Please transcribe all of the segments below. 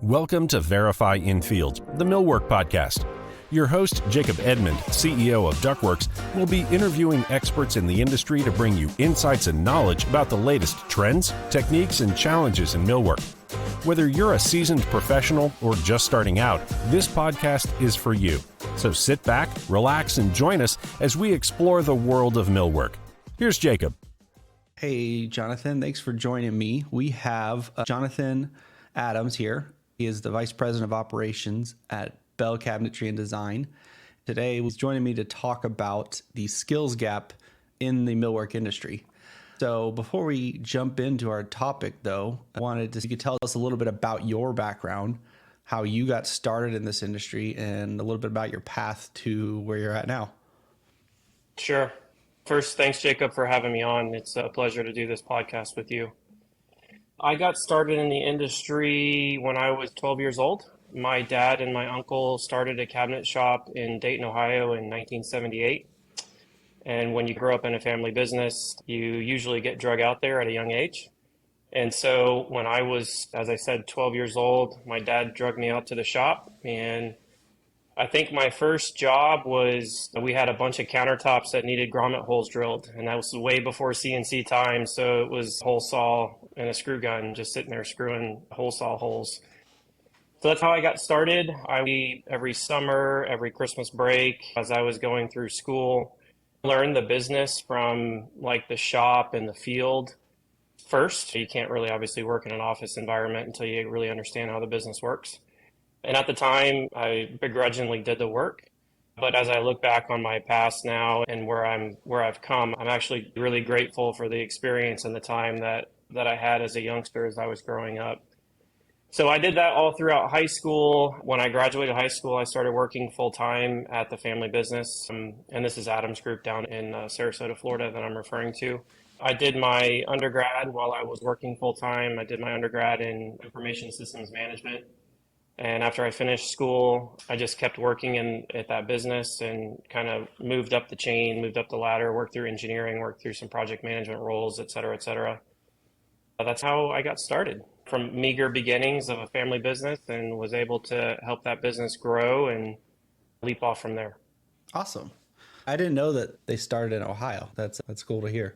Welcome to Verify in Field, the Millwork Podcast. Your host, Jacob Edmond, CEO of Ductworks, will be interviewing experts in the industry to bring you insights and knowledge about the latest trends, techniques, and challenges in millwork. Whether you're a seasoned professional or just starting out, this podcast is for you. So sit back, relax, and join us as we explore the world of millwork. Here's Jacob. Hey, Jonathan, thanks for joining me. We have Jonathan Adams here. He is the Vice President of Operations at Bell Cabinetry and Design. Today, he's joining me to talk about the skills gap in the millwork industry. So before we jump into our topic, though, I wanted to, you could tell us a little bit about your background, how you got started in this industry, and a little bit about your path to where you're at now. Sure. First, thanks, Jacob, for having me on. It's a pleasure to do this podcast with you. I got started in the industry when I was 12 years old. My dad and my uncle started a cabinet shop in Dayton, Ohio in 1978. And when you grow up in a family business, you usually get drug out there at a young age. And so when I was, as I said, 12 years old, my dad drugged me out to the shop. And I think my first job was, we had a bunch of countertops that needed grommet holes drilled. And that was way before CNC time. So it was hole saw and a screw gun just sitting there screwing hole saw holes. So that's how I got started. Every summer, every Christmas break, as I was going through school, learned the business from like the shop and the field first. You can't really obviously work in an office environment until you really understand how the business works. And at the time, I begrudgingly did the work. But as I look back on my past now and where I've come, I'm actually really grateful for the experience and the time that I had as a youngster as I was growing up. So I did that all throughout high school. When I graduated high school, I started working full-time at the family business. And this is Adams Group down in Sarasota, Florida that I'm referring to. I did my undergrad while I was working full-time. I did my undergrad in information systems management. And after I finished school, I just kept working at that business and kind of moved up the chain, moved up the ladder, worked through engineering, worked through some project management roles, et cetera, et cetera. That's how I got started, from meager beginnings of a family business, and was able to help that business grow and leap off from there. Awesome. I didn't know that they started in Ohio. That's cool to hear.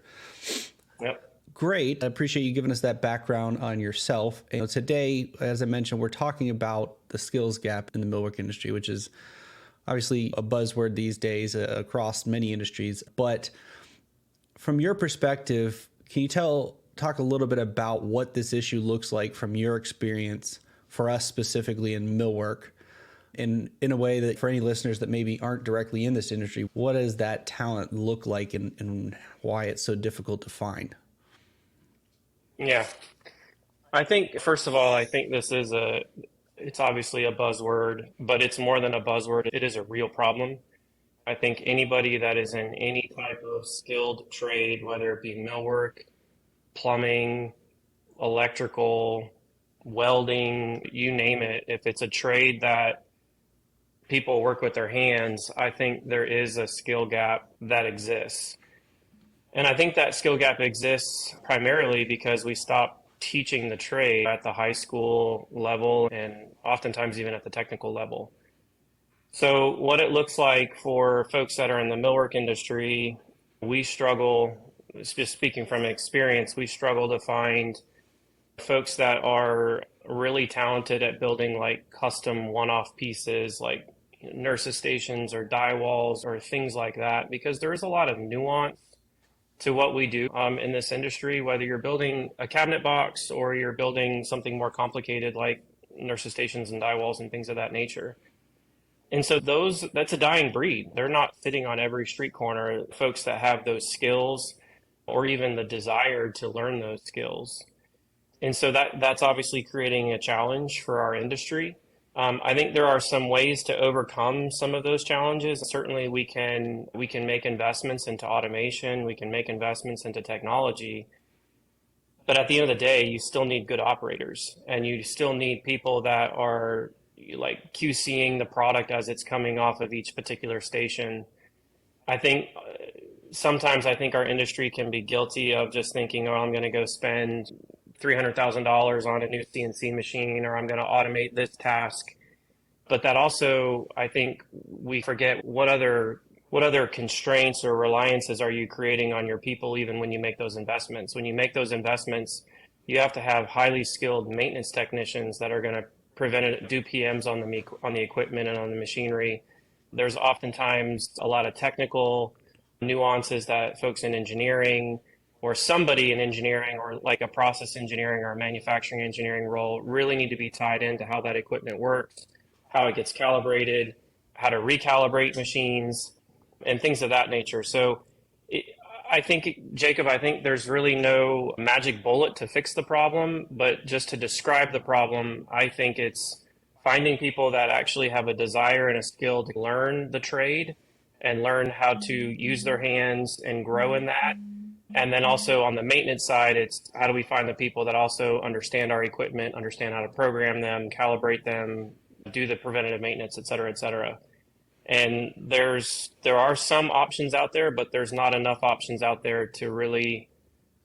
Yep. Great. I appreciate you giving us that background on yourself. And today, as I mentioned, we're talking about the skills gap in the millwork industry, which is obviously a buzzword these days across many industries. But from your perspective, can you talk a little bit about what this issue looks like from your experience for us specifically in millwork, in a way that for any listeners that maybe aren't directly in this industry, what does that talent look like and why it's so difficult to find? Yeah. I think, first of all, I think it's obviously a buzzword, but it's more than a buzzword. It is a real problem. I think anybody that is in any type of skilled trade, whether it be millwork, plumbing, electrical, welding, you name it, if it's a trade that people work with their hands, I think there is a skill gap that exists. And I think that skill gap exists primarily because we stopped teaching the trade at the high school level and oftentimes even at the technical level. So what it looks like for folks that are in the millwork industry, we struggle, just speaking from experience, we struggle to find folks that are really talented at building like custom one-off pieces like nurses stations or die walls or things like that, because there is a lot of nuance to what we do in this industry, whether you're building a cabinet box or you're building something more complicated like nurses stations and die walls and things of that nature. And so that's a dying breed. They're not sitting on every street corner, folks that have those skills or even the desire to learn those skills. And so that's obviously creating a challenge for our industry. I think there are some ways to overcome some of those challenges. Certainly we can make investments into automation, we can make investments into technology, but at the end of the day, you still need good operators, and you still need people that are like QCing the product as it's coming off of each particular station. I think sometimes our industry can be guilty of just thinking, oh, I'm going to go spend $300,000 on a new CNC machine, or I'm going to automate this task. But that also, I think we forget what other constraints or reliances are you creating on your people, even when you make those investments. When you make those investments, you have to have highly skilled maintenance technicians that are going to do PMs on the equipment and on the machinery. There's oftentimes a lot of technical nuances that folks in engineering or somebody in engineering or like a process engineering or a manufacturing engineering role really need to be tied into how that equipment works, how it gets calibrated, how to recalibrate machines, and things of that nature. So I think, Jacob, there's really no magic bullet to fix the problem, but just to describe the problem, I think it's finding people that actually have a desire and a skill to learn the trade and learn how to use their hands and grow in that. And then also on the maintenance side, it's how do we find the people that also understand our equipment, understand how to program them, calibrate them, do the preventative maintenance, et cetera, et cetera. And there are some options out there, but there's not enough options out there to really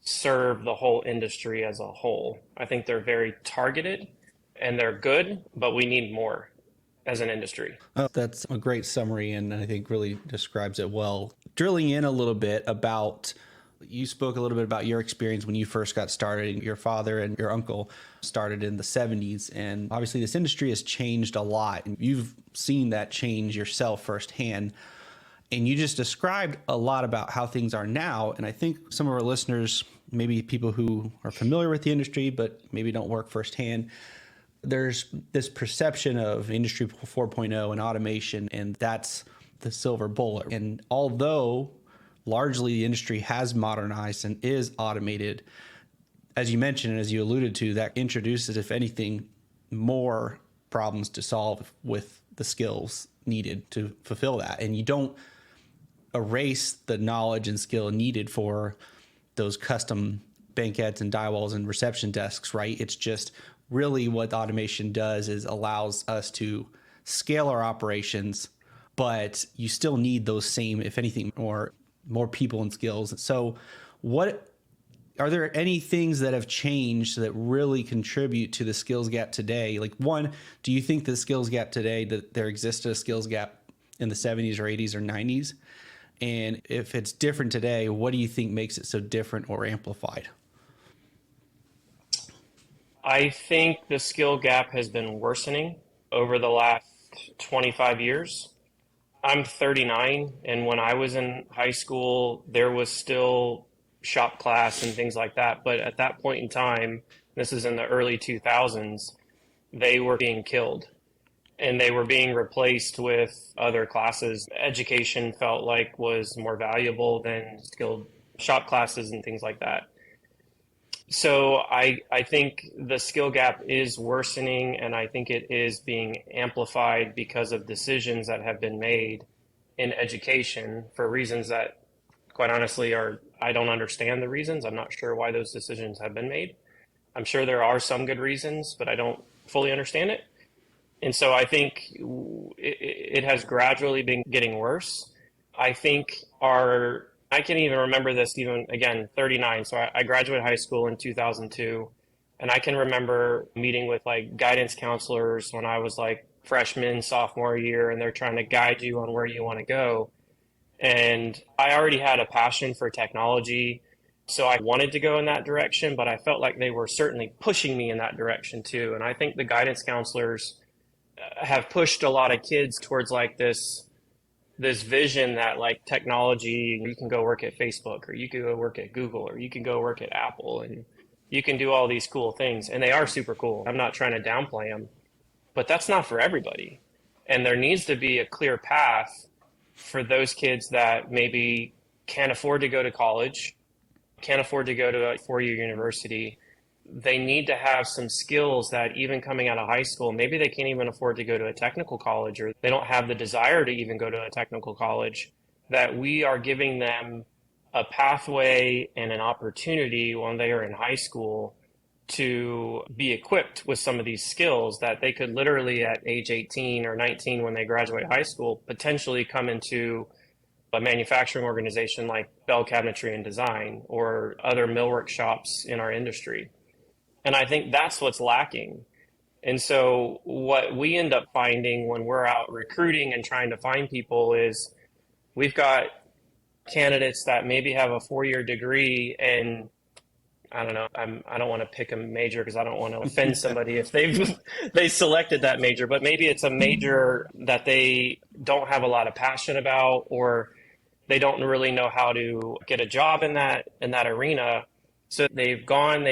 serve the whole industry as a whole. I think they're very targeted and they're good, but we need more as an industry. That's a great summary, and I think really describes it well. Drilling in a little bit about, you spoke a little bit about your experience when you first got started. Your father and your uncle started in the 70s, and obviously this industry has changed a lot, and you've seen that change yourself firsthand. And you just described a lot about how things are now. And I think some of our listeners, maybe people who are familiar with the industry, but maybe don't work firsthand, there's this perception of Industry 4.0 and automation, and that's the silver bullet. And although largely the industry has modernized and is automated, as you mentioned, and as you alluded to, that introduces, if anything, more problems to solve with the skills needed to fulfill that. And you don't erase the knowledge and skill needed for those custom banquettes and die walls and reception desks, right? It's just really what automation does is allows us to scale our operations, but you still need those same, if anything, more people and skills. So what are there any things that have changed that really contribute to the skills gap today? Like, one, do you think the skills gap today, that there existed a skills gap in the 70s or 80s or 90s? And if it's different today, what do you think makes it so different or amplified? I think the skill gap has been worsening over the last 25 years. I'm 39, and when I was in high school, there was still shop class and things like that. But at that point in time, this is in the early 2000s, they were being killed and they were being replaced with other classes. Education felt like was more valuable than skilled shop classes and things like that. So I think the skill gap is worsening, and I think it is being amplified because of decisions that have been made in education for reasons that, quite honestly, I don't understand the reasons. I'm not sure why those decisions have been made. I'm sure there are some good reasons, but I don't fully understand it. And so I think it has gradually been getting worse. I think I can even remember this, even again, 39. So I graduated high school in 2002. And I can remember meeting with like guidance counselors when I was like freshman, sophomore year, and they're trying to guide you on where you want to go. And I already had a passion for technology. So I wanted to go in that direction, but I felt like they were certainly pushing me in that direction too. And I think the guidance counselors have pushed a lot of kids towards like this vision that like technology, you can go work at Facebook, or you can go work at Google, or you can go work at Apple, and you can do all these cool things. And they are super cool. I'm not trying to downplay them, but that's not for everybody. And there needs to be a clear path for those kids that maybe can't afford to go to college, can't afford to go to a four-year university. They need to have some skills that even coming out of high school, maybe they can't even afford to go to a technical college, or they don't have the desire to even go to a technical college, that we are giving them a pathway and an opportunity when they are in high school to be equipped with some of these skills that they could literally at age 18 or 19 when they graduate high school, potentially come into a manufacturing organization like Bell Cabinetry and Design or other millwork shops in our industry. And I think that's what's lacking. And so what we end up finding when we're out recruiting and trying to find people is we've got candidates that maybe have a 4-year degree, and I don't know, I don't want to pick a major because I don't want to offend somebody if they selected that major, but maybe it's a major that they don't have a lot of passion about, or they don't really know how to get a job in that arena. So they've gotten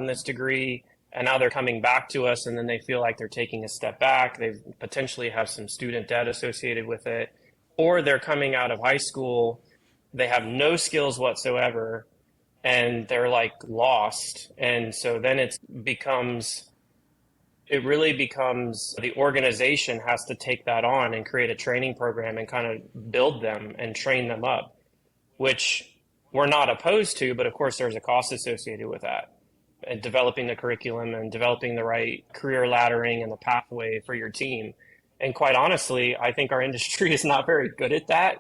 this degree, and now they're coming back to us, and then they feel like they're taking a step back. They potentially have some student debt associated with it, or they're coming out of high school, they have no skills whatsoever, and they're like lost. And so then it really becomes the organization has to take that on and create a training program and kind of build them and train them up, which we're not opposed to, but of course there's a cost associated with that. And developing the curriculum and developing the right career laddering and the pathway for your team. And quite honestly, I think our industry is not very good at that.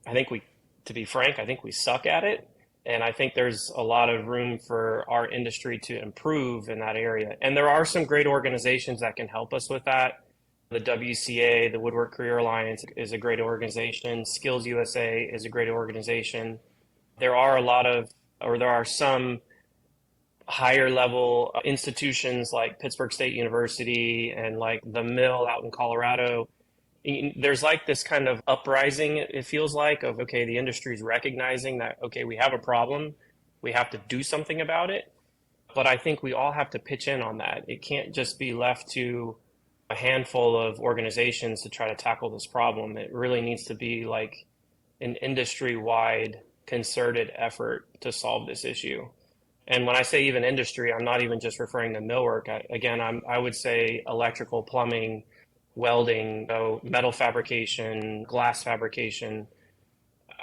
To be frank, I think we suck at it. And I think there's a lot of room for our industry to improve in that area. And there are some great organizations that can help us with that. The WCA, the Woodwork Career Alliance, is a great organization. Skills USA is a great organization. There are some higher level institutions like Pittsburgh State University and like the Mill out in Colorado. There's like this kind of uprising, it feels like, of, okay, the industry is recognizing that, okay, we have a problem, we have to do something about it. But I think we all have to pitch in on that. It can't just be left to a handful of organizations to try to tackle this problem. It really needs to be like an industry-wide concerted effort to solve this issue. And when I say even industry, I'm not even just referring to millwork. I would say electrical, plumbing, welding, metal fabrication, glass fabrication.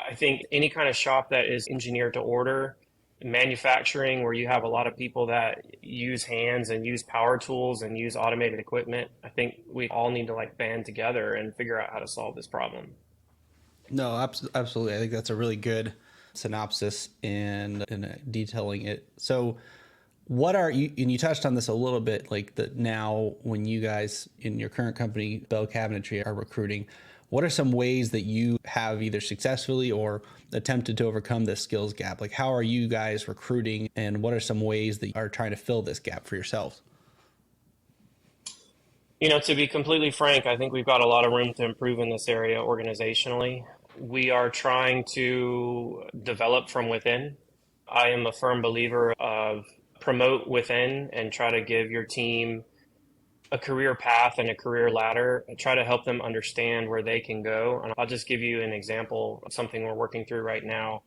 I think any kind of shop that is engineered to order, manufacturing, where you have a lot of people that use hands and use power tools and use automated equipment, I think we all need to like band together and figure out how to solve this problem. No, absolutely. I think that's a really good synopsis and detailing it. So what are you, and you touched on this a little bit, like that now when you guys in your current company, Bell Cabinetry, are recruiting, what are some ways that you have either successfully or attempted to overcome this skills gap? Like how are you guys recruiting, and what are some ways that you are trying to fill this gap for yourselves? To be completely frank, I think we've got a lot of room to improve in this area organizationally. We are trying to develop from within. I am a firm believer of promote within and try to give your team a career path and a career ladder and try to help them understand where they can go. And I'll just give you an example of something we're working through right now.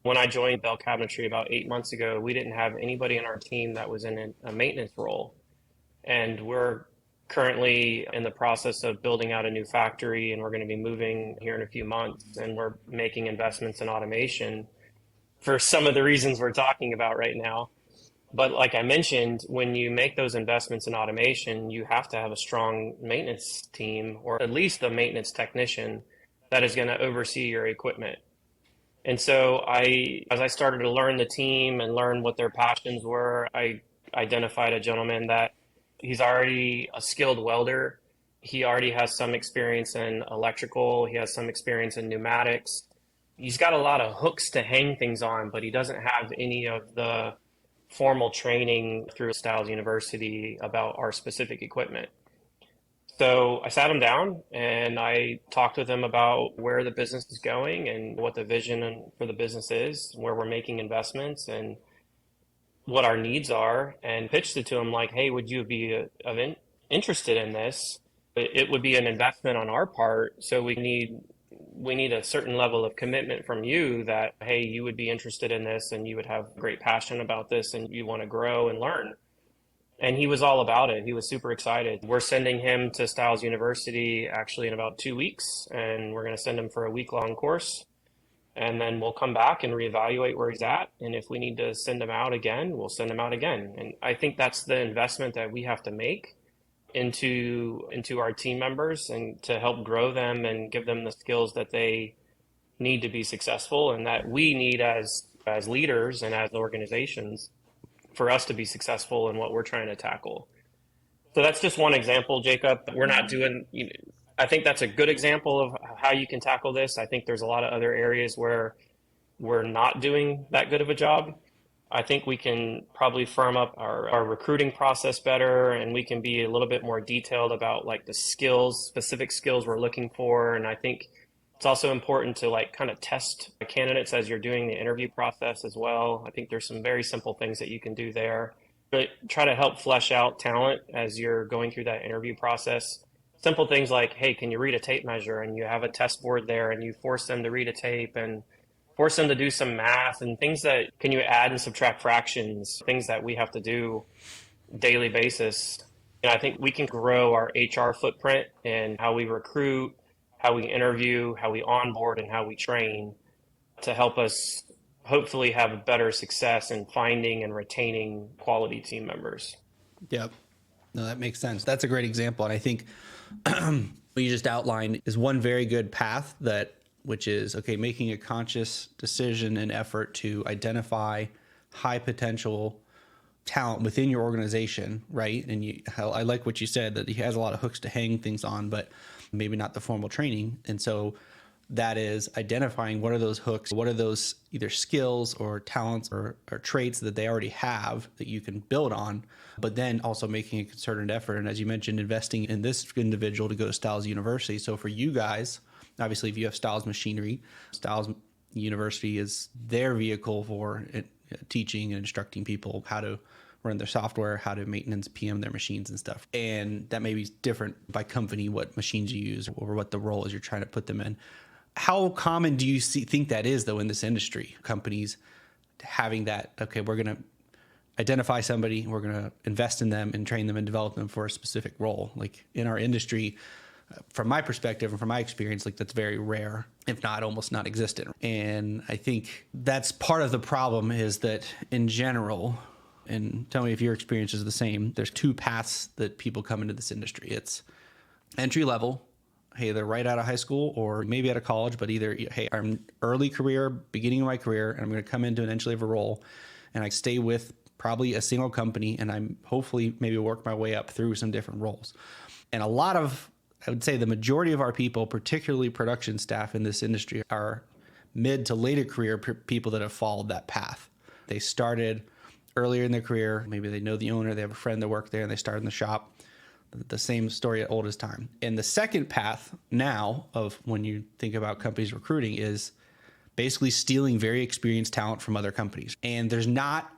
When I joined Bell Cabinetry about 8 months ago, we didn't have anybody in our team that was in a maintenance role. And we're currently in the process of building out a new factory, and we're going to be moving here in a few months, and we're making investments in automation for some of the reasons we're talking about right now. But like I mentioned, when you make those investments in automation, you have to have a strong maintenance team, or at least a maintenance technician that is going to oversee your equipment. And so as I started to learn the team and learn what their passions were, I identified a gentleman that he's already a skilled welder. He already has some experience in electrical. He has some experience in pneumatics. He's got a lot of hooks to hang things on, but he doesn't have any of the formal training through Styles University about our specific equipment. So I sat him down and I talked with him about where the business is going and what the vision for the business is, where we're making investments and what our needs are, and pitched it to him like, hey, would you be interested in this? It would be an investment on our part. So we need a certain level of commitment from you that, hey, you would be interested in this and you would have great passion about this and you want to grow and learn. And he was all about it. He was super excited. We're sending him to Styles University actually in about 2 weeks, and we're going to send him for a week-long course. And then we'll come back and reevaluate where he's at. And if we need to send him out again, we'll send him out again. And I think that's the investment that we have to make into our team members, and to help grow them and give them the skills that they need to be successful and that we need as leaders and as organizations. for us to be successful in what we're trying to tackle. So that's just one example, Jacob. We're not doing, I think that's a good example of how you can tackle this. I think there's a lot of other areas where we're not doing that good of a job. I think we can probably firm up our recruiting process better, and we can be a little bit more detailed about like the skills, specific skills we're looking for. And I think it's also important to like kind of test the candidates as you're doing the interview process as well. I think there's some very simple things that you can do there, but try to help flesh out talent as you're going through that interview process. Simple things like, hey, can you read a tape measure? And you have a test board there and you force them to read a tape and force them to do some math and things that, can you add and subtract fractions, things that we have to do daily basis. And I think we can grow our HR footprint and how we recruit, how we interview, how we onboard, and how we train to help us hopefully have better success in finding and retaining quality team members. Yep. No, that makes sense. That's a great example. And I think what you just outlined is one very good path which is, okay, making a conscious decision and effort to identify high potential talent within your organization, right? And I like what you said, that he has a lot of hooks to hang things on, but maybe not the formal training. And so that is identifying what are those hooks, what are those either skills or talents or traits that they already have that you can build on, but then also making a concerted effort. And as you mentioned, investing in this individual to go to Styles University. So for you guys, obviously, if you have Styles Machinery, Styles University is their vehicle for teaching and instructing people how to run their software, how to maintenance PM their machines and stuff. And that may be different by company, what machines you use or what the role is you're trying to put them in. How common do you think that is, though, in this industry? Companies having that, okay, we're going to identify somebody, we're going to invest in them and train them and develop them for a specific role. Like in our industry, from my perspective and from my experience, like that's very rare, if not almost non-existent. And I think that's part of the problem is that in general, and tell me if your experience is the same, there's two paths that people come into this industry. It's entry level. Hey, they're right out of high school or maybe out of college, but either, hey, I'm early career, beginning of my career, and I'm going to come into an entry level role and I stay with probably a single company and I'm hopefully maybe work my way up through some different roles. And a lot of, I would say the majority of our people, particularly production staff in this industry, are mid to later career people that have followed that path. They started earlier in their career. Maybe they know the owner, they have a friend that worked there and they started in the shop. The same story at old as time. And the second path now of when you think about companies recruiting is basically stealing very experienced talent from other companies. And there's not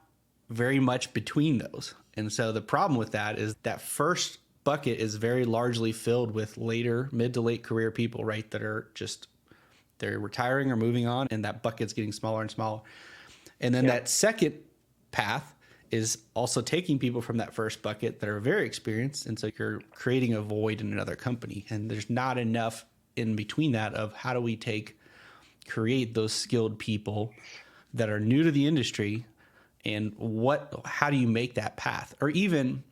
very much between those. And so the problem with that is that first bucket is very largely filled with later, mid to late career people, right? That are just, they're retiring or moving on, and that bucket's getting smaller and smaller. And then that second path is also taking people from that first bucket that are very experienced. And so you're creating a void in another company. And there's not enough in between that of how do we create those skilled people that are new to the industry, and how do you make that path? Or even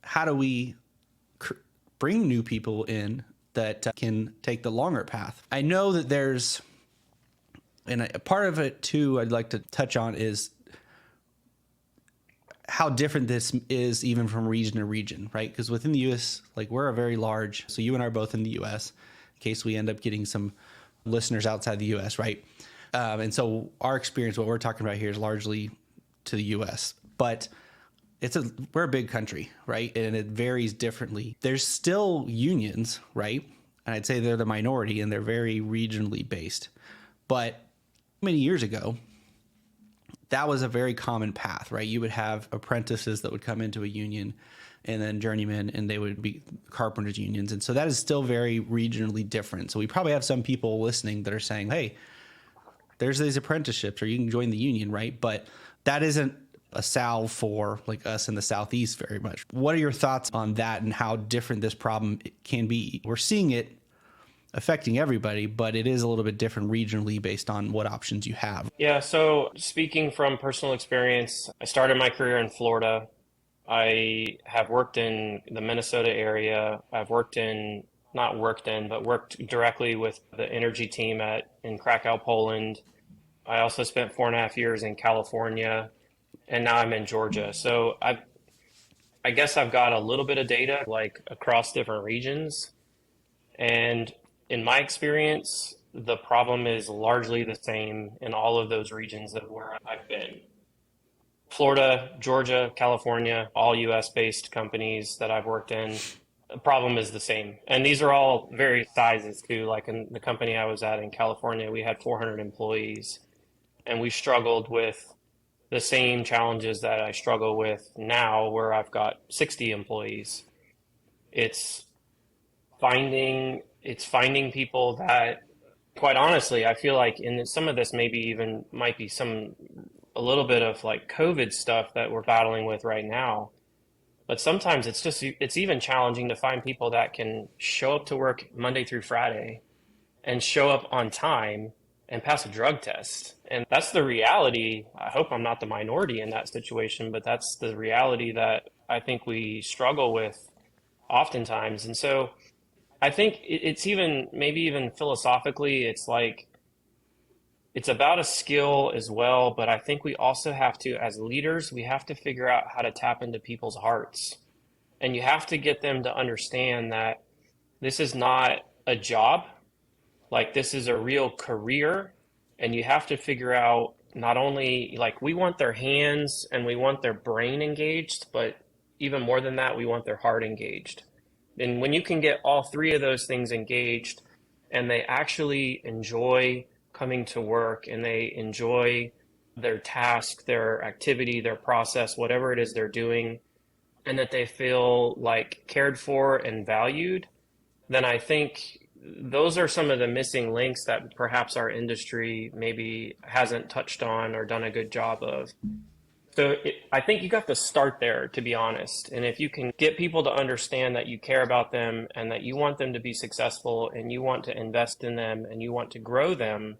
how do we bring new people in that can take the longer path? I know that there's, and a part of it too, I'd like to touch on is how different this is even from region to region, right? Because within the U.S., like we're a very large, so you and I are both in the U.S. in case we end up getting some listeners outside the U.S., right? And so our experience, what we're talking about here is largely to the U.S., but we're a big country, right? And it varies differently. There's still unions, right? And I'd say they're the minority and they're very regionally based. But many years ago, that was a very common path, right? You would have apprentices that would come into a union and then journeymen, and they would be carpenters unions. And so that is still very regionally different. So we probably have some people listening that are saying, hey, there's these apprenticeships or you can join the union, right? But that isn't a salve for like us in the Southeast very much. What are your thoughts on that and how different this problem can be? We're seeing it affecting everybody, but it is a little bit different regionally based on what options you have. Yeah, so speaking from personal experience, I started my career in Florida. I have worked in the Minnesota area. I've worked directly with the energy team in Krakow, Poland. I also spent 4.5 years in California. and now I'm in Georgia. So I guess I've got a little bit of data like across different regions. And in my experience, the problem is largely the same in all of those regions of where I've been. Florida, Georgia, California, all US based companies that I've worked in, the problem is the same. And these are all various sizes too. Like in the company I was at in California, we had 400 employees and we struggled with the same challenges that I struggle with now where I've got 60 employees. It's finding people that, quite honestly, I feel like in some of this maybe even might be a little bit of like COVID stuff that we're battling with right now. But sometimes it's even challenging to find people that can show up to work Monday through Friday and show up on time and pass a drug test. And that's the reality. I hope I'm not the minority in that situation, but that's the reality that I think we struggle with oftentimes. And so I think it's maybe even philosophically, it's like, it's about a skill as well, but I think we also have to, as leaders, we have to figure out how to tap into people's hearts. And you have to get them to understand that this is not a job, like this is a real career. And you have to figure out not only like we want their hands and we want their brain engaged, but even more than that, we want their heart engaged. And when you can get all three of those things engaged and they actually enjoy coming to work and they enjoy their task, their activity, their process, whatever it is they're doing, and that they feel like cared for and valued, then I think those are some of the missing links that perhaps our industry maybe hasn't touched on or done a good job of. So I think you got to start there, to be honest. And if you can get people to understand that you care about them and that you want them to be successful and you want to invest in them and you want to grow them,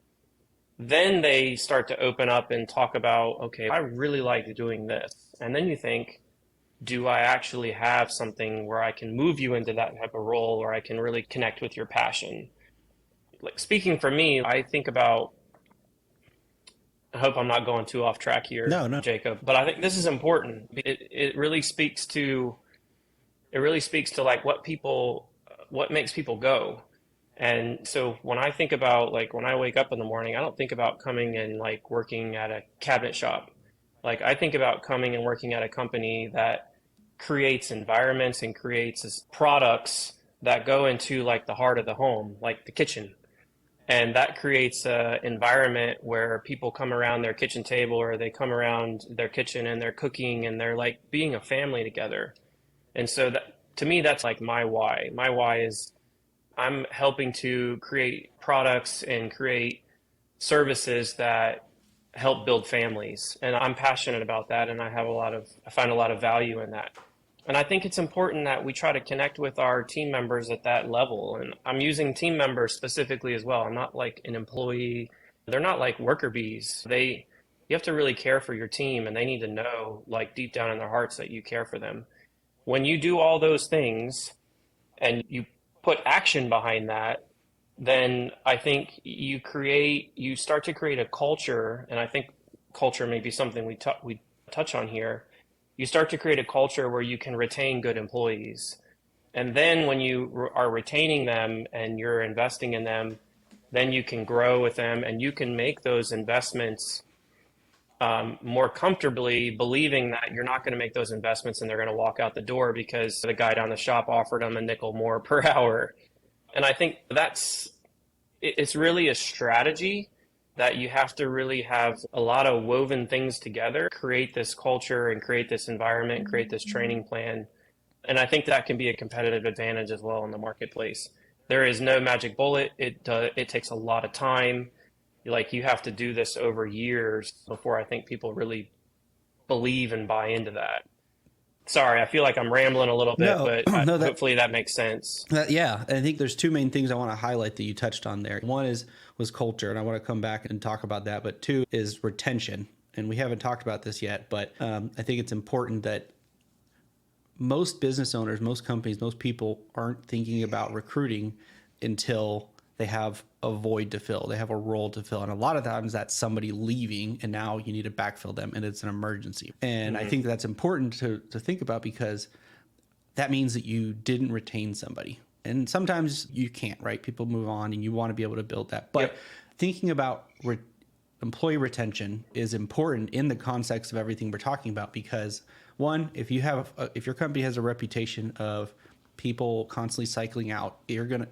then they start to open up and talk about, okay, I really like doing this. And then you think, do I actually have something where I can move you into that type of role or I can really connect with your passion? Like speaking for me, I think about, I hope I'm not going too off track here, No. Jacob, but I think this is important. It really speaks to like what makes people go. And so when I think about like when I wake up in the morning, I don't think about coming and like working at a cabinet shop. Like I think about coming and working at a company that creates environments and creates products that go into like the heart of the home, like the kitchen. And that creates an environment where people come around their kitchen table or they come around their kitchen and they're cooking and they're like being a family together. And so that, to me, that's like my why. My why is I'm helping to create products and create services that help build families. And I'm passionate about that. And I find a lot of value in that. And I think it's important that we try to connect with our team members at that level. And I'm using team members specifically as well. I'm not like an employee. They're not like worker bees. You have to really care for your team and they need to know like deep down in their hearts that you care for them. When you do all those things and you put action behind that, then I think you start to create a culture. And I think culture may be something we touch on here. You start to create a culture where you can retain good employees. And then when you are retaining them and you're investing in them, then you can grow with them and you can make those investments more comfortably, believing that you're not going to make those investments and they're going to walk out the door because the guy down the shop offered them a nickel more per hour. And I think it's really a strategy that you have to really have a lot of woven things together, create this culture and create this environment, create this training plan. And I think that can be a competitive advantage as well in the marketplace. There is no magic bullet. It takes a lot of time. Like you have to do this over years before I think people really believe and buy into that. Sorry, I feel like I'm rambling a little bit, but hopefully that makes sense. Yeah, I think there's two main things I want to highlight that you touched on there. One was culture, and I want to come back and talk about that. But two is retention, and we haven't talked about this yet, but I think it's important that most business owners, most companies, most people aren't thinking about recruiting until they have a void to fill, they have a role to fill. And a lot of times that's somebody leaving and now you need to backfill them and it's an emergency. And I think that's important to think about, because that means that you didn't retain somebody. And sometimes you can't, right? People move on and you want to be able to build that. But thinking about employee retention is important in the context of everything we're talking about, because one, if your company has a reputation of people constantly cycling out,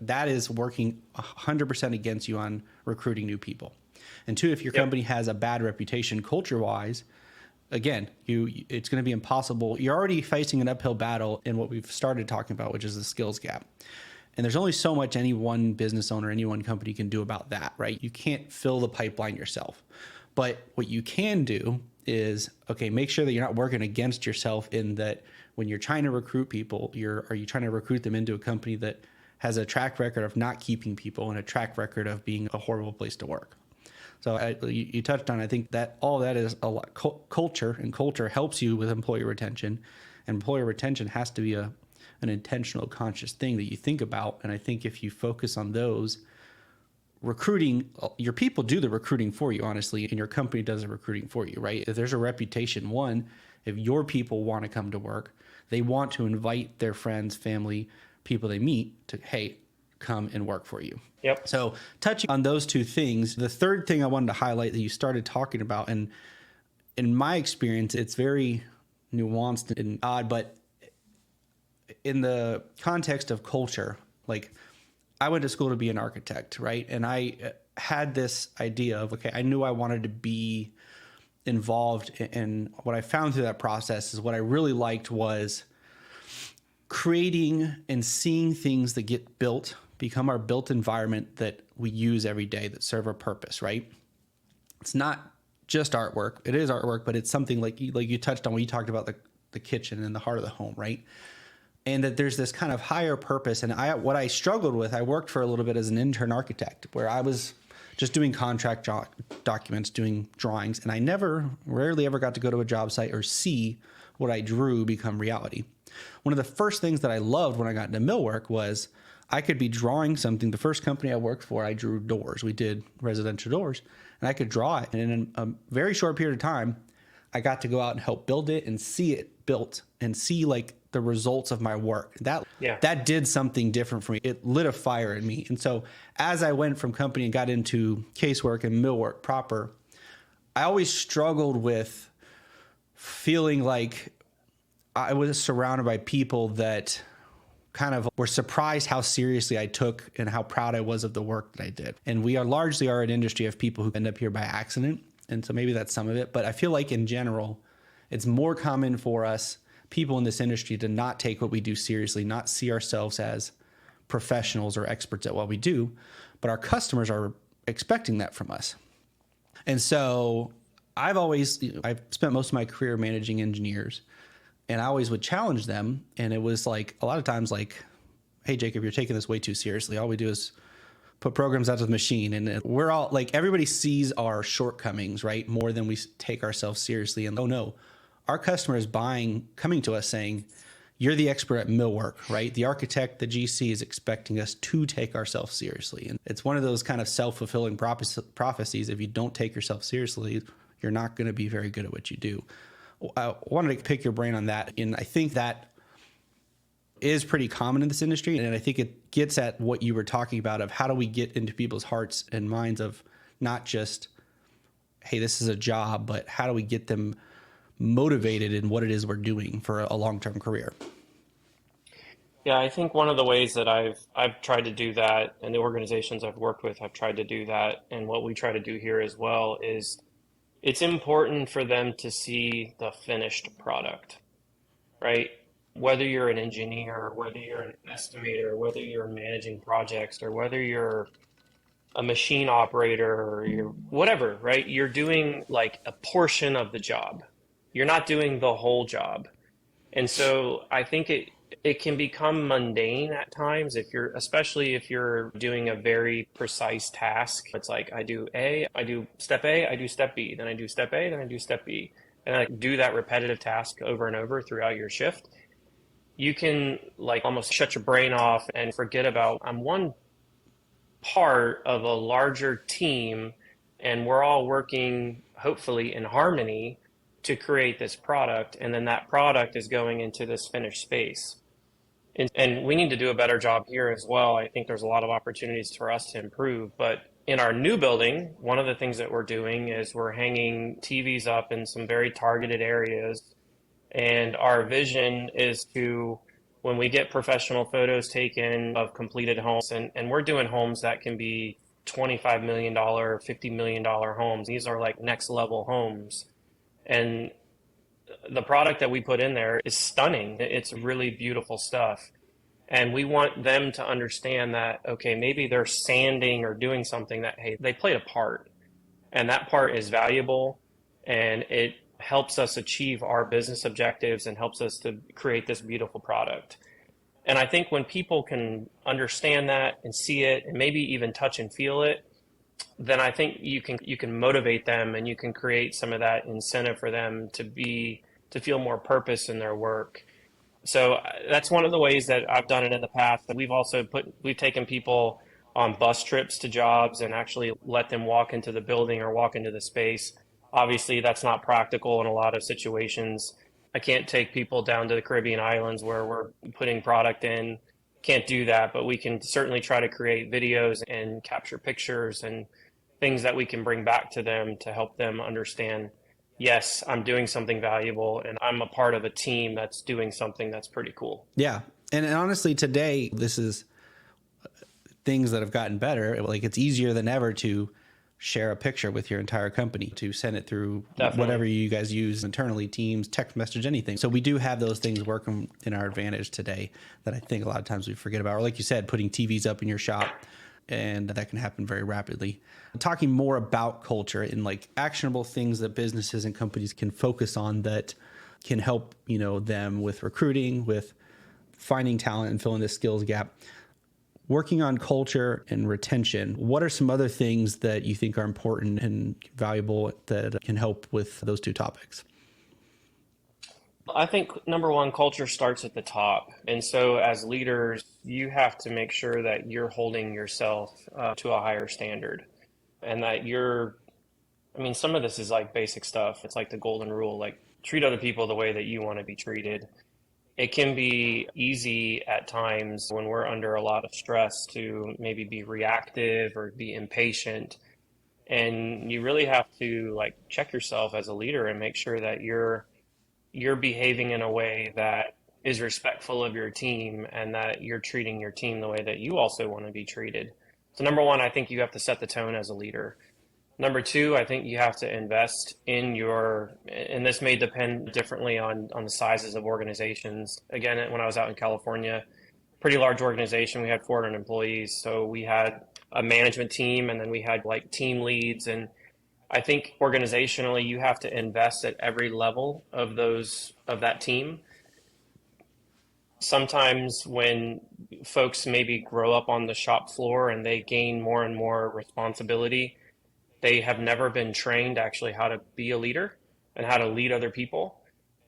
that is working 100% against you on recruiting new people. And two, if your company has a bad reputation culture-wise, again, it's going to be impossible. You're already facing an uphill battle in what we've started talking about, which is the skills gap. And there's only so much any one business owner, any one company can do about that, right? You can't fill the pipeline yourself. But what you can do is, make sure that you're not working against yourself, in that when you're trying to recruit people, are you trying to recruit them into a company that has a track record of not keeping people and a track record of being a horrible place to work? So you touched on, I think that all that is a lot culture, and culture helps you with employee retention. And employee retention has to be an intentional, conscious thing that you think about. And I think if you focus on those, recruiting, your people do the recruiting for you, honestly, and your company does the recruiting for you, right? If there's a reputation, one, if your people want to come to work, they want to invite their friends, family, people they meet to, hey, come and work for you. Yep. So touching on those two things, the third thing I wanted to highlight that you started talking about, and in my experience, it's very nuanced and odd, but in the context of culture, like I went to school to be an architect, right? And I had this idea of, I knew I wanted to be involved in what I found through that process is what I really liked was creating and seeing things that get built become our built environment that we use every day that serve a purpose, right? It's not just artwork. It is artwork, but it's something like you touched on when you talked about the kitchen and the heart of the home, right? And that there's this kind of higher purpose. And what I struggled with, I worked for a little bit as an intern architect, where I was just doing contract documents, doing drawings, and I rarely ever got to go to a job site or see what I drew become reality. One of the first things that I loved when I got into millwork was I could be drawing something. The first company I worked for, I drew doors. We did residential doors, and I could draw it. And in a very short period of time, I got to go out and help build it and see it built and see the results of my work. That did something different for me. It lit a fire in me. And so as I went from company and got into casework and millwork proper, I always struggled with feeling like I was surrounded by people that kind of were surprised how seriously I took and how proud I was of the work that I did. And we largely are an industry of people who end up here by accident. And so maybe that's some of it. But I feel like in general, it's more common for us people in this industry to not take what we do seriously, not see ourselves as professionals or experts at what we do, but our customers are expecting that from us. And so I've spent most of my career managing engineers, and I always would challenge them. And it was a lot of times hey, Jacob, you're taking this way too seriously. All we do is put programs out to the machine. And we're all everybody sees our shortcomings, right? More than we take ourselves seriously. And oh no, our customer is coming to us saying, you're the expert at millwork, right? The architect, the GC is expecting us to take ourselves seriously. And it's one of those kind of self-fulfilling prophecies. If you don't take yourself seriously, you're not going to be very good at what you do. I wanted to pick your brain on that. And I think that is pretty common in this industry. And I think it gets at what you were talking about of how do we get into people's hearts and minds of not just, hey, this is a job, but how do we get them motivated in what it is we're doing for a long-term career? Yeah, I think one of the ways that I've tried to do that, and the organizations I've worked with have tried to do that, and what we try to do here as well, is it's important for them to see the finished product, right? Whether you're an engineer, whether you're an estimator, whether you're managing projects, or whether you're a machine operator, or you're whatever, right? You're doing a portion of the job. You're not doing the whole job. And so I think it can become mundane at times especially if you're doing a very precise task. It's I do step A, I do step B, then I do step A, then I do step B. And I do that repetitive task over and over throughout your shift. You can almost shut your brain off and forget about I'm one part of a larger team, and we're all working hopefully in harmony to create this product, and then that product is going into this finished space. And we need to do a better job here as well. I think there's a lot of opportunities for us to improve, but in our new building, one of the things that we're doing is we're hanging TVs up in some very targeted areas. And our vision is to, when we get professional photos taken of completed homes, and we're doing homes that can be $25 million, $50 million homes. These are like next level homes. And the product that we put in there is stunning. It's really beautiful stuff. And we want them to understand that, okay, maybe they're sanding or doing something that, hey, they played a part. And that part is valuable, and it helps us achieve our business objectives and helps us to create this beautiful product. And I think when people can understand that and see it and maybe even touch and feel it, then I think you can motivate them, and you can create some of that incentive for them to feel more purpose in their work. So that's one of the ways that I've done it in the past. But we've taken people on bus trips to jobs and actually let them walk into the building or walk into the space. Obviously, that's not practical in a lot of situations. I can't take people down to the Caribbean islands where we're putting product in. Can't do that, but we can certainly try to create videos and capture pictures and things that we can bring back to them to help them understand, yes, I'm doing something valuable and I'm a part of a team that's doing something that's pretty cool. Yeah. And honestly, today, this is things that have gotten better. Like, it's easier than ever to share a picture with your entire company, to send it through whatever you guys use internally, Teams, text message, anything. So we do have those things working in our advantage today that I think a lot of times we forget about. Or like you said, putting TVs up in your shop, and that can happen very rapidly. Talking more about culture and like actionable things that businesses and companies can focus on that can help, them with recruiting, with finding talent and filling the skills gap. Working on culture and retention, what are some other things that you think are important and valuable that can help with those two topics? I think number one, culture starts at the top. And so as leaders, you have to make sure that you're holding yourself to a higher standard, and that some of this is like basic stuff. It's like the golden rule, like treat other people the way that you want to be treated. It can be easy at times when we're under a lot of stress to maybe be reactive or be impatient. And you really have to like check yourself as a leader and make sure that you're behaving in a way that is respectful of your team, and that you're treating your team the way that you also want to be treated. So number one, I think you have to set the tone as a leader. Number two, I think you have to invest in and this may depend differently on the sizes of organizations. Again, when I was out in California, pretty large organization, we had 400 employees. So we had a management team, and then we had like team leads. And I think organizationally, you have to invest at every level of that team. Sometimes when folks maybe grow up on the shop floor and they gain more and more responsibility, they have never been trained actually how to be a leader and how to lead other people.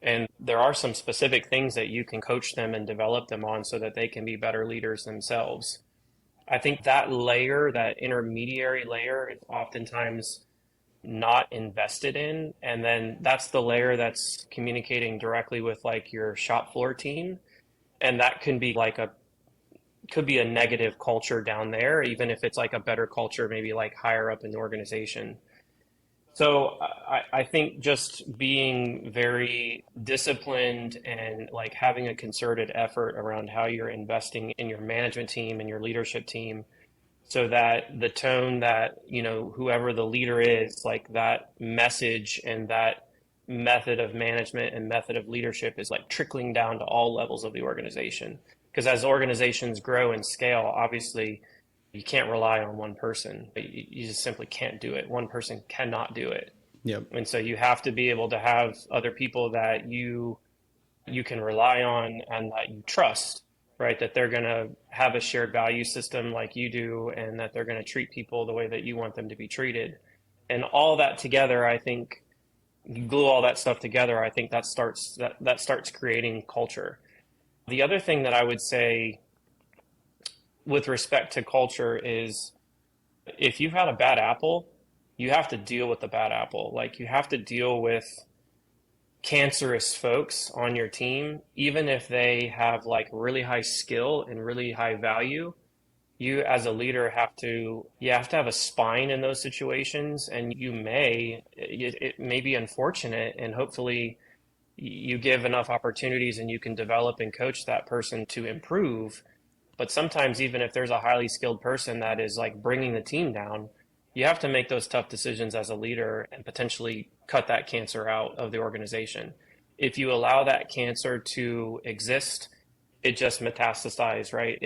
And there are some specific things that you can coach them and develop them on so that they can be better leaders themselves. I think that layer, that intermediary layer, is oftentimes not invested in. And then that's the layer that's communicating directly with like your shop floor team. And that can be could be a negative culture down there, even if it's like a better culture, maybe like higher up in the organization. So I think just being very disciplined and like having a concerted effort around how you're investing in your management team and your leadership team, so that the tone that, whoever the leader is, like that message and that method of management and method of leadership is like trickling down to all levels of the organization. Because as organizations grow and scale, obviously you can't rely on one person. You just simply can't do it. One person cannot do it. Yep. And so you have to be able to have other people that you can rely on and that you trust, right? That they're going to have a shared value system like you do, and that they're going to treat people the way that you want them to be treated. And all that together, I think, you glue all that stuff together, I think that starts creating culture. The other thing that I would say with respect to culture is If you've had a bad apple, you have to deal with the bad apple. Like you have to deal with cancerous folks on your team, even if they have like really high skill and really high value. You as a leader have to have a spine in those situations, and it may be unfortunate, and hopefully you give enough opportunities and you can develop and coach that person to improve. But sometimes even if there's a highly skilled person that is like bringing the team down, you have to make those tough decisions as a leader and potentially cut that cancer out of the organization. If you allow that cancer to exist, it just metastasizes, right?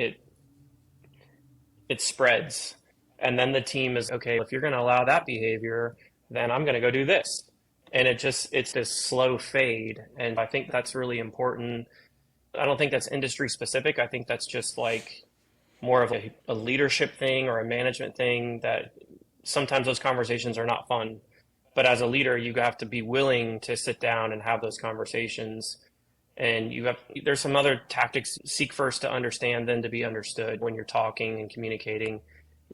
It spreads. And then the team is, okay, if you're going to allow that behavior, then I'm going to go do this. And it's this slow fade. And I think that's really important. I don't think that's industry specific. I think that's just like more of a leadership thing or a management thing, that sometimes those conversations are not fun. But as a leader, you have to be willing to sit down and have those conversations. And there's some other tactics: seek first to understand, then to be understood when you're talking and communicating.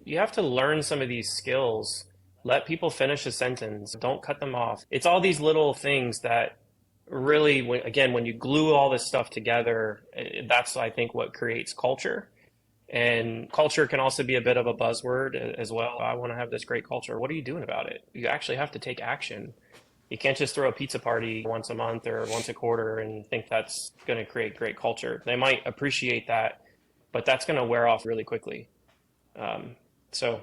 You have to learn some of these skills. Let people finish a sentence. Don't cut them off. It's all these little things that really, when you glue all this stuff together, that's, I think, what creates culture. And culture can also be a bit of a buzzword as well. I want to have this great culture. What are you doing about it? You actually have to take action. You can't just throw a pizza party once a month or once a quarter and think that's going to create great culture. They might appreciate that, but that's going to wear off really quickly. So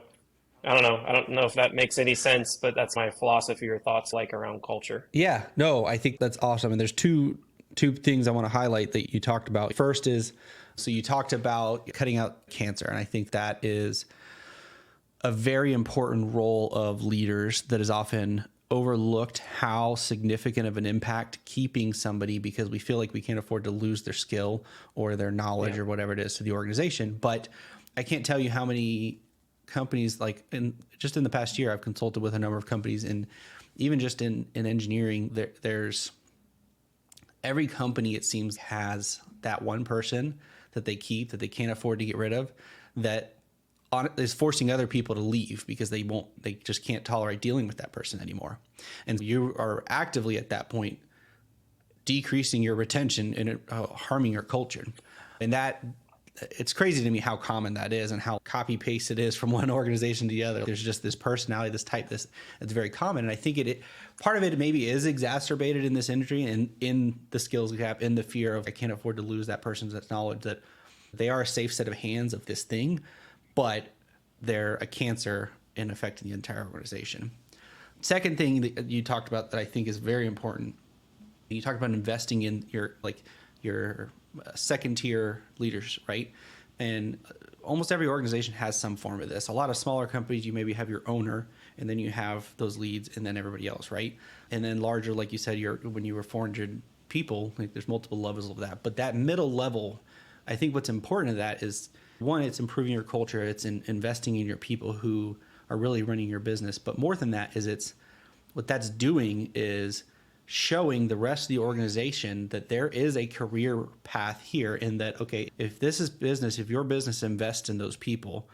I don't know. I don't know if that makes any sense, but that's my philosophy or thoughts like around culture. Yeah, no, I think that's awesome. And there's two things I want to highlight that you talked about. First is, so you talked about cutting out cancer. And I think that is a very important role of leaders that is often overlooked, how significant of an impact keeping somebody, because we feel like we can't afford to lose their skill or their knowledge or whatever it is to the organization. But I can't tell you how many companies, like just in the past year, I've consulted with a number of companies, and even just in engineering, there's every company, it seems, has that one person that they keep, that they can't afford to get rid of, that is forcing other people to leave because they just can't tolerate dealing with that person anymore. And you are actively at that point decreasing your retention and harming your culture. And it's crazy to me how common that is and how copy paste it is from one organization to the other. There's just this personality, this type, it's very common. And I think part of it maybe is exacerbated in this industry and in the skills gap, in the fear of I can't afford to lose that person's knowledge, that they are a safe set of hands of this thing, but they're a cancer in affecting the entire organization. Second thing that you talked about that I think is very important, you talked about investing in your second tier leaders, right? And almost every organization has some form of this. A lot of smaller companies, you maybe have your owner, and then you have those leads, and then everybody else, right? And then larger, like you said, when you were 400 people, like there's multiple levels of that. But that middle level, I think what's important to that is, one, it's improving your culture. It's investing in your people who are really running your business. But more than that is what that's doing is showing the rest of the organization that there is a career path here, in that, okay, if this is business, if your business invests in those people,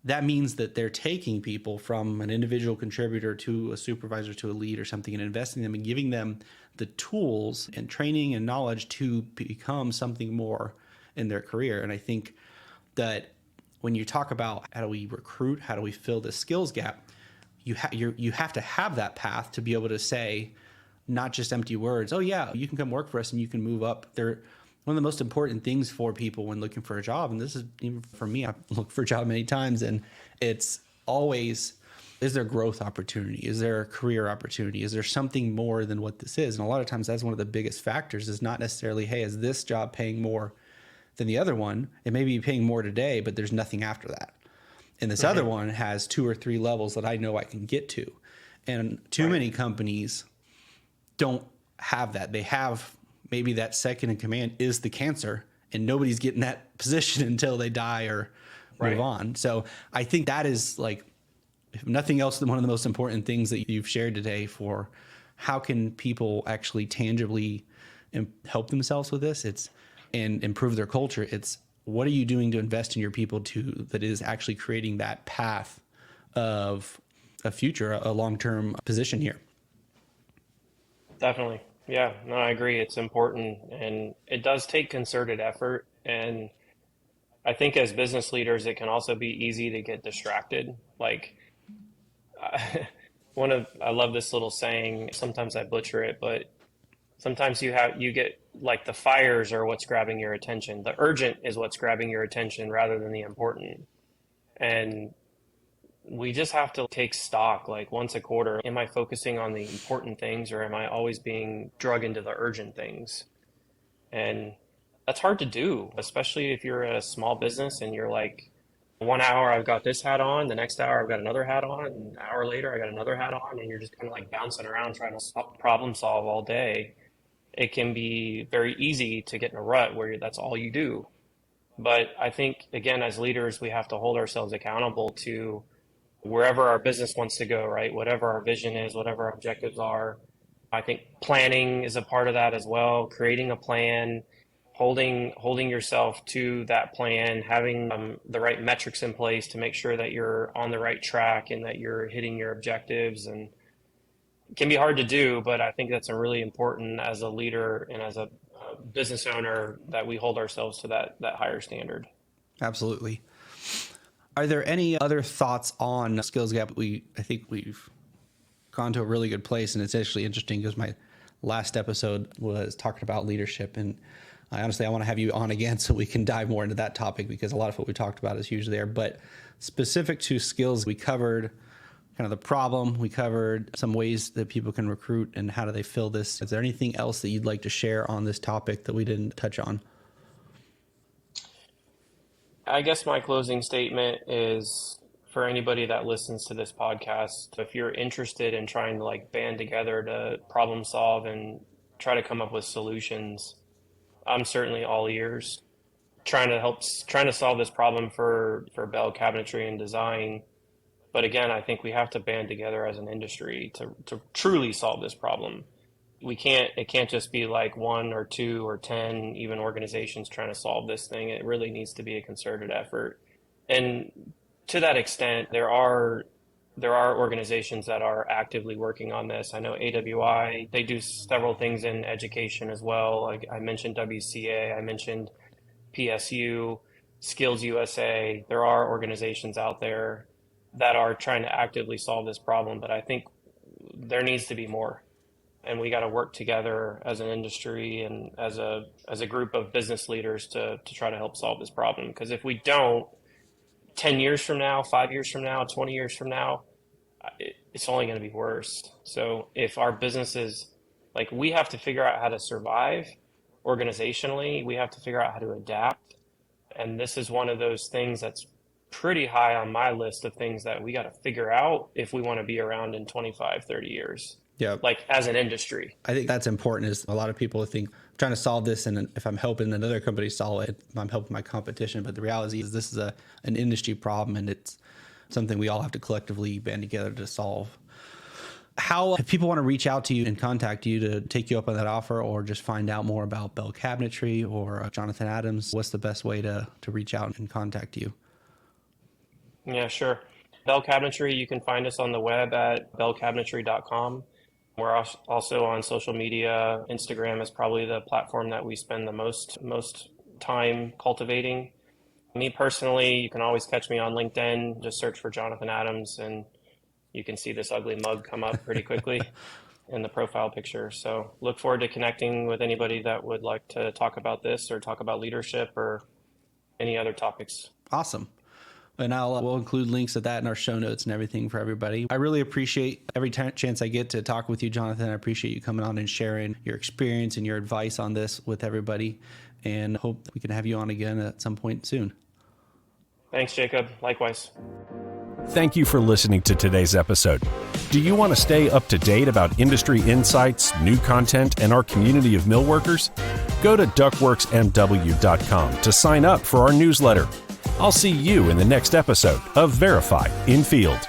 that means that they're taking people from an individual contributor to a supervisor to a lead or something, and investing them and giving them the tools and training and knowledge to become something more in their career. And I think that when you talk about how do we recruit, how do we fill this skills gap, you have to have that path to be able to say, not just empty words, oh yeah, you can come work for us and you can move up. They're one of the most important things for people when looking for a job. And this is, even for me, I've looked for a job many times, and it's always, is there growth opportunity? Is there a career opportunity? Is there something more than what this is? And a lot of times that's one of the biggest factors, is not necessarily, hey, is this job paying more than the other one? It may be paying more today, but there's nothing after that. And this other one has 2 or 3 levels that I know I can get to. And too many companies don't have that. They have maybe that second in command is the cancer, and nobody's getting that position until they die or move on. So I think that is, like, if nothing else, one of the most important things that you've shared today for how can people actually tangibly help themselves with this, and improve their culture. It's what are you doing to invest in your people that is actually creating that path of a future, a long-term position here. Definitely. Yeah, no, I agree. It's important and it does take concerted effort. And I think as business leaders, it can also be easy to get distracted. Like, I love this little saying, sometimes I butcher it, but sometimes you get like the fires are what's grabbing your attention. The urgent is what's grabbing your attention rather than the important. And we just have to take stock, like once a quarter. Am I focusing on the important things or am I always being drug into the urgent things? And that's hard to do, especially if you're a small business and you're like, 1 hour I've got this hat on, the next hour I've got another hat on, and an hour later I got another hat on, and you're just kind of like bouncing around trying to problem solve all day. It can be very easy to get in a rut where that's all you do. But I think, again, as leaders, we have to hold ourselves accountable to wherever our business wants to go, right? Whatever our vision is, whatever our objectives are. I think planning is a part of that as well. Creating a plan, holding yourself to that plan, having the right metrics in place to make sure that you're on the right track and that you're hitting your objectives. And it can be hard to do, but I think that's really important as a leader and as a business owner that we hold ourselves to that higher standard. Absolutely. Are there any other thoughts on Skills Gap? I think we've gone to a really good place, and it's actually interesting because my last episode was talking about leadership, and I want to have you on again so we can dive more into that topic because a lot of what we talked about is huge there. But specific to skills, we covered kind of the problem. We covered some ways that people can recruit and how do they fill this. Is there anything else that you'd like to share on this topic that we didn't touch on? I guess my closing statement is for anybody that listens to this podcast, if you're interested in trying to like band together to problem solve and try to come up with solutions, I'm certainly all ears. Trying to solve this problem for Bell Cabinetry and design. But again, I think we have to band together as an industry to truly solve this problem. It can't just be like 1 or 2 or 10 even organizations trying to solve this thing. It really needs to be a concerted effort. And to that extent, there are organizations that are actively working on this. I know AWI, they do several things in education as well. Like I mentioned WCA, I mentioned PSU, Skills USA. There are organizations out there that are trying to actively solve this problem, but I think there needs to be more. And we got to work together as an industry and as a group of business leaders to try to help solve this problem. Because if we don't, 10 years from now, 5 years from now, 20 years from now, it's only going to be worse. So if our businesses, like we have to figure out how to survive organizationally, we have to figure out how to adapt. And this is one of those things that's pretty high on my list of things that we got to figure out if we want to be around in 25, 30 years. Yeah. Like as an industry. I think that's important is a lot of people think I'm trying to solve this. And if I'm helping another company solve it, I'm helping my competition. But the reality is this is an industry problem and it's something we all have to collectively band together to solve. How, if people want to reach out to you and contact you to take you up on that offer or just find out more about Bell Cabinetry or Jonathan Adams, what's the best way to reach out and contact you? Yeah, sure. Bell Cabinetry, you can find us on the web at bellcabinetry.com. We're also on social media. Instagram is probably the platform that we spend the most time cultivating. Me personally, you can always catch me on LinkedIn. Just search for Jonathan Adams and you can see this ugly mug come up pretty quickly in the profile picture. So look forward to connecting with anybody that would like to talk about this or talk about leadership or any other topics. Awesome. And we'll include links to that in our show notes and everything for everybody. I really appreciate every chance I get to talk with you, Jonathan. I appreciate you coming on and sharing your experience and your advice on this with everybody. And hope we can have you on again at some point soon. Thanks, Jacob. Likewise. Thank you for listening to today's episode. Do you want to stay up to date about industry insights, new content, and our community of millworkers? Go to ductworksmw.com to sign up for our newsletter. I'll see you in the next episode of Verify in Field.